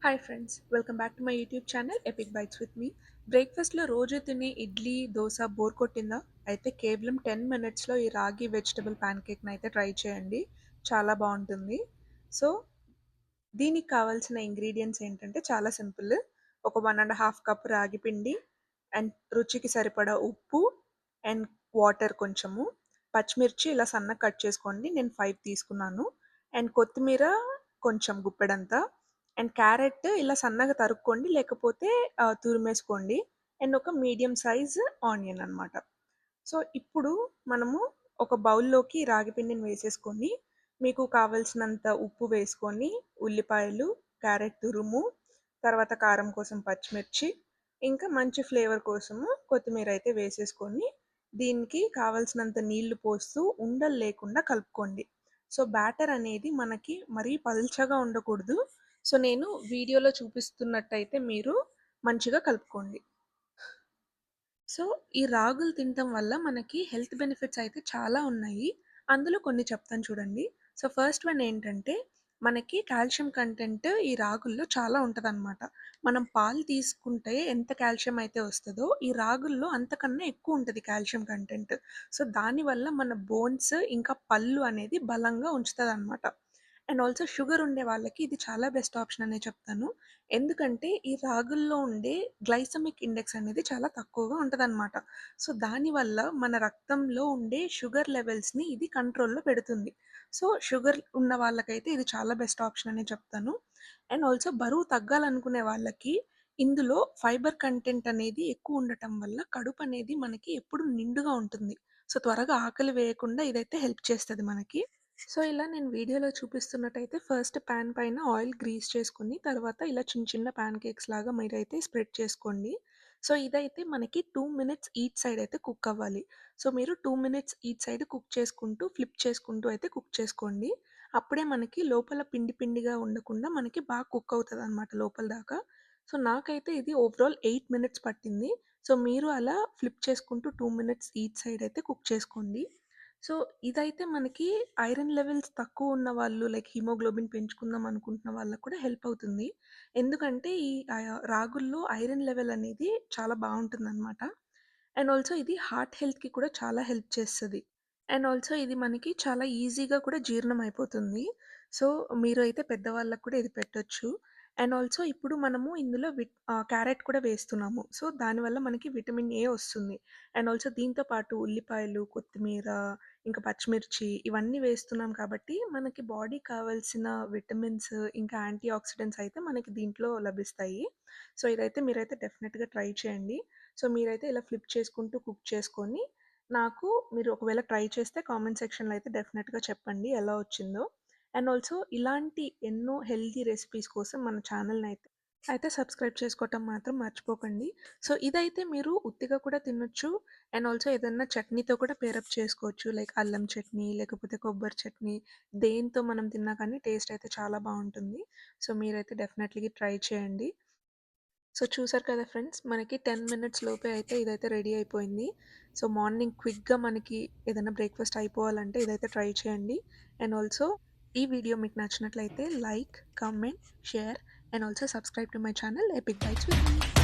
Hi friends, welcome back to my YouTube channel epic bytes with me. బ్రేక్ఫాస్ట్లో రోజు తినే idli dosa bore కొట్టిందా? అయితే కేవలం 10 మినిట్స్లో ఈ రాగి వెజిటబుల్ ప్యాన్ కేక్ని అయితే ట్రై చేయండి. చాలా బాగుంటుంది. సో దీనికి కావాల్సిన ఇంగ్రీడియంట్స్ ఏంటంటే చాలా సింపుల్. ఒక 1.5 కప్ రాగి పిండి అండ్ రుచికి సరిపడా ఉప్పు అండ్ వాటర్ కొంచెము, పచ్చిమిర్చి ఇలా సన్నగా కట్ చేసుకోండి, నేను 5 తీసుకున్నాను, అండ్ కొత్తిమీర కొంచెం గుప్పెడంతా, అండ్ క్యారెట్ ఇలా సన్నగా తరుక్కోండి, లేకపోతే తురిమేసుకోండి, అండ్ ఒక మీడియం సైజ్ ఆనియన్ అనమాట. సో ఇప్పుడు మనము ఒక బౌల్లోకి రాగి పిండిని వేసేసుకొని, మీకు కావలసినంత ఉప్పు వేసుకొని, ఉల్లిపాయలు, క్యారెట్ తురుము, తర్వాత కారం కోసం పచ్చిమిర్చి, ఇంకా మంచి ఫ్లేవర్ కోసము కొత్తిమీర అయితే వేసేసుకొని, దీనికి కావలసినంత నీళ్లు పోస్తూ ఉండలు లేకుండా కలుపుకోండి. సో బ్యాటర్ అనేది మనకి మరీ పల్చగా ఉండకూడదు. సో నేను వీడియోలో చూపిస్తున్నట్టయితే మీరు మంచిగా కలుపుకోండి. సో ఈ రాగులు తినటం వల్ల మనకి హెల్త్ బెనిఫిట్స్ అయితే చాలా ఉన్నాయి. అందులో కొన్ని చెప్తాను చూడండి. సో ఫస్ట్ వన్ ఏంటంటే, మనకి కాల్షియం కంటెంట్ ఈ రాగుల్లో చాలా ఉంటదనమాట. మనం పాలు తీసుకుంటే ఎంత కాల్షియం అయితే వస్తదో, ఈ రాగుల్లో అంతకన్నా ఎక్కువ ఉంటది కాల్షియం కంటెంట్. సో దానివల్ల మన బోన్స్ ఇంకా పళ్ళు అనేది బలంగా ఉంచుతదనమాట. అండ్ ఆల్సో షుగర్ ఉండే వాళ్ళకి ఇది చాలా బెస్ట్ ఆప్షన్ అనే చెప్తాను. ఎందుకంటే ఈ రాగుల్లో ఉండే గ్లైసెమిక్ ఇండెక్స్ అనేది చాలా తక్కువగా ఉంటదనమాట. సో దానివల్ల మన రక్తంలో ఉండే షుగర్ లెవెల్స్‌ని ఇది కంట్రోల్‌లో పెడుతుంది. సో షుగర్ ఉన్న వాళ్ళకైతే ఇది చాలా బెస్ట్ ఆప్షన్ అనే చెప్తాను. అండ్ ఆల్సో బరువు తగ్గాలనుకునే వాళ్ళకి ఇందులో ఫైబర్ కంటెంట్ అనేది ఎక్కువ ఉండటం వల్ల కడుపు అనేది మనకి ఎప్పుడు నిండుగా ఉంటుంది. సో త్వరగా ఆకలి వేయకుండా ఇదైతే హెల్ప్ చేస్తది మనకి. సో ఇలా నేను వీడియోలో చూపిస్తున్నట్టయితే ఫస్ట్ పాన్ పైన ఆయిల్ గ్రీస్ చేసుకొని, తర్వాత ఇలా చిన్న చిన్న పాన్ కేక్స్ లాగా మీరైతే స్ప్రెడ్ చేసుకోండి. సో ఇదైతే మనకి 2 మినిట్స్ ఈచ్ సైడ్ అయితే కుక్ అవ్వాలి. సో మీరు 2 మినిట్స్ ఈచ్ సైడ్ కుక్ చేసుకుంటూ, ఫ్లిప్ చేసుకుంటూ అయితే కుక్ చేసుకోండి. అప్పుడే మనకి లోపల పిండి పిండిగా ఉండకుండా మనకి బాగా కుక్ అవుతదనమాట లోపల దాకా. సో నాకైతే ఇది ఓవరాల్ 8 మినిట్స్ పట్టింది. సో మీరు అలా ఫ్లిప్ చేసుకుంటూ 2 మినిట్స్ ఈచ్ సైడ్ అయితే కుక్ చేసుకోండి. సో ఇదైతే మనకి ఐరన్ లెవెల్స్ తక్కువ ఉన్న వాళ్ళు, లైక్ హిమోగ్లోబిన్ పెంచుకుందాం అనుకుంటున్న వాళ్ళకి కూడా హెల్ప్ అవుతుంది. ఎందుకంటే ఈ రాగుల్లో ఐరన్ లెవెల్ అనేది చాలా బాగుంటుందన్నమాట. అండ్ ఆల్సో ఇది హార్ట్ హెల్త్‌కి కూడా చాలా హెల్ప్ చేస్తది. అండ్ ఆల్సో ఇది మనకి చాలా ఈజీగా కూడా జీర్ణం అయిపోతుంది. సో మీరు అయితే పెద్దవాళ్ళకి కూడా ఇది పెట్టొచ్చు. అండ్ ఆల్సో ఇప్పుడు మనము ఇందులో క్యారెట్ కూడా వేస్తున్నాము. సో దానివల్ల మనకి విటమిన్ ఏ వస్తుంది. అండ్ ఆల్సో దీంతో పాటు ఉల్లిపాయలు, కొత్తిమీర, ఇంకా పచ్చిమిర్చి ఇవన్నీ వేస్తున్నాం కాబట్టి మనకి బాడీకి కావాల్సిన విటమిన్స్, ఇంకా యాంటీ ఆక్సిడెంట్స్ అయితే మనకి దీంట్లో లభిస్తాయి. సో ఇదైతే మీరైతే డెఫినెట్‌గా ట్రై చేయండి. సో మీరైతే ఇలా ఫ్లిప్ చేసుకుంటూ కుక్ చేసుకొని, నాకు మీరు ఒకవేళ ట్రై చేస్తే కామెంట్ సెక్షన్‌లో అయితే డెఫినెట్‌గా చెప్పండి ఎలా వచ్చిందో. అండ్ ఆల్సో ఇలాంటి ఎన్నో హెల్తీ రెసిపీస్ కోసం మన ఛానల్‌ని అయితే సబ్స్క్రైబ్ చేసుకోవటం మాత్రం మర్చిపోకండి. సో ఇదైతే మీరు ఉత్తిగా కూడా తినొచ్చు. అండ్ ఆల్సో ఏదన్నా చట్నీతో కూడా పేరప్ చేసుకోవచ్చు. లైక్ అల్లం చట్నీ, లేకపోతే కొబ్బరి చట్నీ, దేనితో మనం తిన్నా కానీ టేస్ట్ అయితే చాలా బావుంటుంది. సో మీరైతే డెఫినెట్‌లీ ట్రై చేయండి. సో చూసారు కదా ఫ్రెండ్స్, మనకి 10 మినిట్స్ లోపే అయితే ఇదైతే రెడీ అయిపోయింది. సో మార్నింగ్ క్విక్‌గా మనకి ఏదైనా బ్రేక్‌ఫాస్ట్ అయిపోవాలంటే ఇదైతే ట్రై చేయండి. అండ్ ఆల్సో ఈ వీడియో మీకు నచ్చినట్లయితే like, comment, share and also subscribe to my channel epic bytes with me.